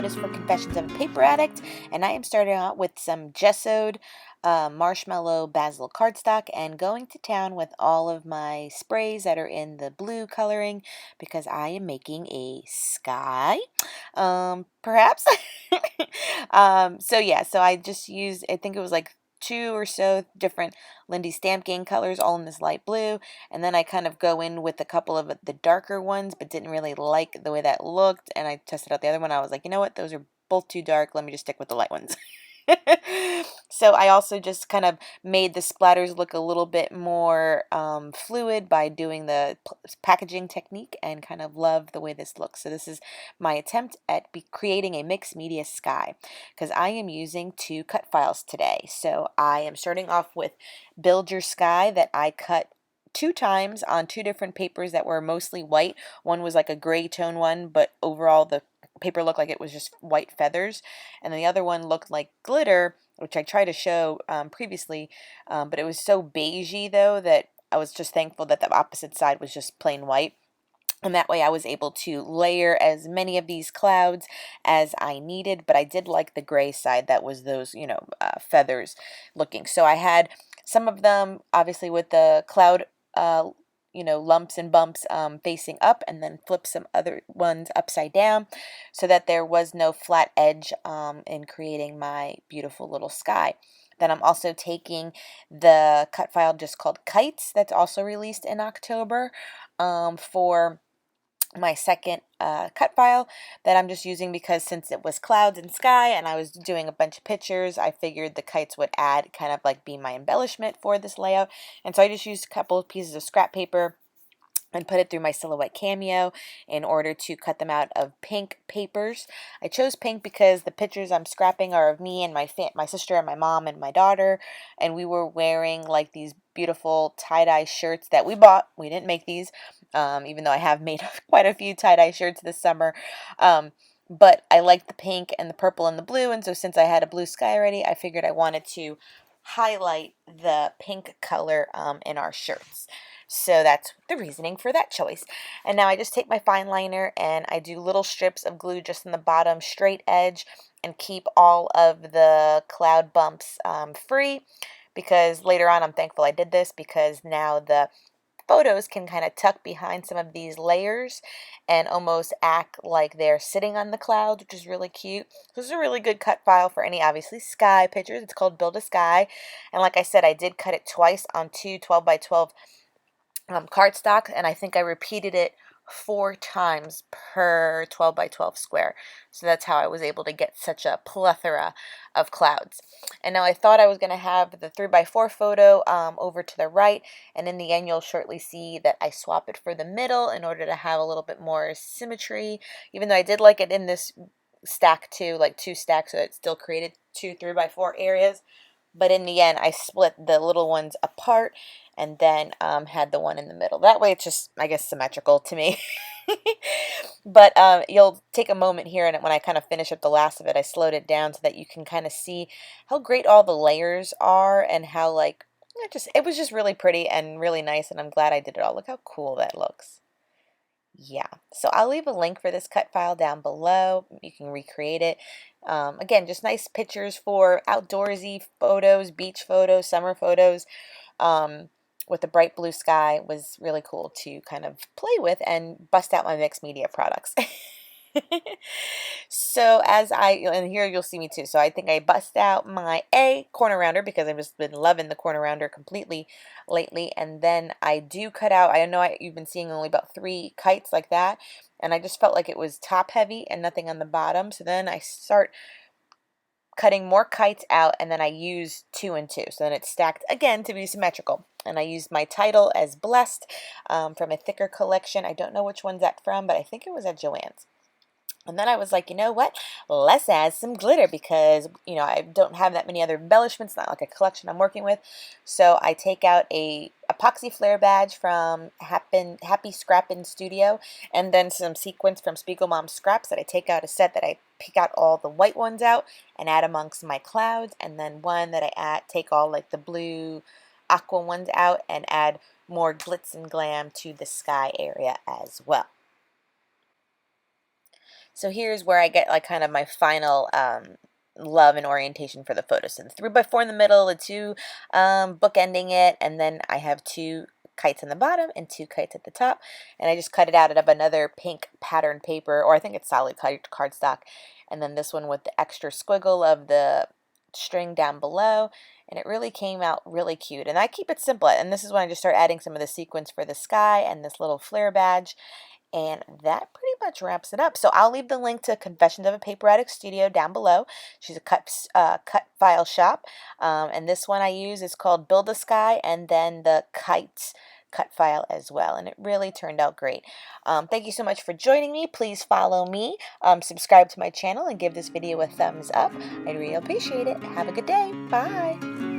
is for Confessions of a Paper Addict, and I am starting out with some gessoed marshmallow basil cardstock and going to town with all of my sprays that are in the blue coloring because I am making a sky, perhaps. So I just used, I think it was like 2 or so different Lindy Stamp Gang colors all in this light blue, and then I kind of go in with a couple of the darker ones but didn't really like the way that looked, and I tested out the other one. I was like, you know what, those are both too dark, let me just stick with the light ones. So I also just kind of made the splatters look a little bit more fluid by doing the packaging technique, and kind of love the way this looks. So this is my attempt at creating a mixed media sky, because I am using 2 cut files today. So I am starting off with Build Your Sky that I cut 2 times on 2 different papers that were mostly white. One was like a gray tone one, but overall the paper looked like it was just white feathers, and the other one looked like glitter, which I tried to show previously, but it was so beigey though that I was just thankful that the opposite side was just plain white. And that way I was able to layer as many of these clouds as I needed, but I did like the gray side that was those, feathers looking. So I had some of them obviously with the cloud lumps and bumps facing up, and then flip some other ones upside down so that there was no flat edge in creating my beautiful little sky. Then I'm also taking the cut file just called Kites that's also released in October for my second cut file that I'm just using because since it was clouds and sky and I was doing a bunch of pictures, I figured the kites would add kind of like be my embellishment for this layout. And so I just used a couple of pieces of scrap paper and put it through my Silhouette Cameo in order to cut them out of pink papers. I chose pink because the pictures I'm scrapping are of me and my sister and my mom and my daughter, and we were wearing like these beautiful tie-dye shirts that we bought. We didn't make these, even though I have made quite a few tie-dye shirts this summer. But I liked the pink and the purple and the blue, and so since I had a blue sky already, I figured I wanted to highlight the pink color in our shirts. So that's the reasoning for that choice. And now I just take my fine liner and I do little strips of glue just in the bottom straight edge and keep all of the cloud bumps free, because later on I'm thankful I did this, because now the photos can kind of tuck behind some of these layers and almost act like they're sitting on the clouds, which is really cute. This is a really good cut file for any, obviously, sky pictures. It's called Build a Sky. And like I said, I did cut it twice on 2 12x12 cardstock, and I think I repeated it 4 times per 12x12 square. So that's how I was able to get such a plethora of clouds. And now I thought I was going to have the 3x4 photo over to the right, and in the end you'll shortly see that I swap it for the middle in order to have a little bit more symmetry, even though I did like it in this stack too, like 2 stacks, so it still created 2 3x4 areas. But in the end, I split the little ones apart and then had the one in the middle. That way it's just, I guess, symmetrical to me. But you'll take a moment here, and when I kind of finish up the last of it, I slowed it down so that you can kind of see how great all the layers are and how, like, it was just really pretty and really nice, and I'm glad I did it all. Look how cool that looks. Yeah, so I'll leave a link for this cut file down below. You can recreate it. Again, just nice pictures for outdoorsy photos, beach photos, summer photos, with the bright blue sky. Was really cool to kind of play with and bust out my mixed media products. So and here you'll see me too. So I think I bust out my corner rounder because I've just been loving the corner rounder completely lately. And then I do cut out, I know you've been seeing only about 3 kites like that. And I just felt like it was top heavy and nothing on the bottom. So then I start cutting more kites out, and then I use 2 and 2. So then it's stacked again to be symmetrical. And I used my title as Blessed from a thicker collection. I don't know which one's that from, but I think it was at Joann's. And then I was like, you know what? Let's add some glitter because, I don't have that many other embellishments, not like a collection I'm working with. So I take out a epoxy flare badge from Happy Scrappin' Studio, and then some sequins from Spiegel Mom Scraps that I take out a set that I pick out all the white ones out and add amongst my clouds, and then one that I take all like the blue aqua ones out and add more glitz and glam to the sky area as well. So here's where I get like kind of my final love and orientation for the photo. So the 3x4 in the middle, the two bookending it, and then I have two kites on the bottom and two kites at the top, and I just cut it out of another pink pattern paper, or I think it's solid cardstock, and then this one with the extra squiggle of the string down below, and it really came out really cute. And I keep it simple, and this is when I just start adding some of the sequins for the sky and this little flare badge. And that pretty much wraps it up. So I'll leave the link to Confessions of a Paper Addict Studio down below. She's a cut file shop. And this one I use is called Build a Sky, and then the kites cut file as well. And it really turned out great. Thank you so much for joining me. Please follow me, subscribe to my channel, and give this video a thumbs up. I'd really appreciate it. Have a good day. Bye.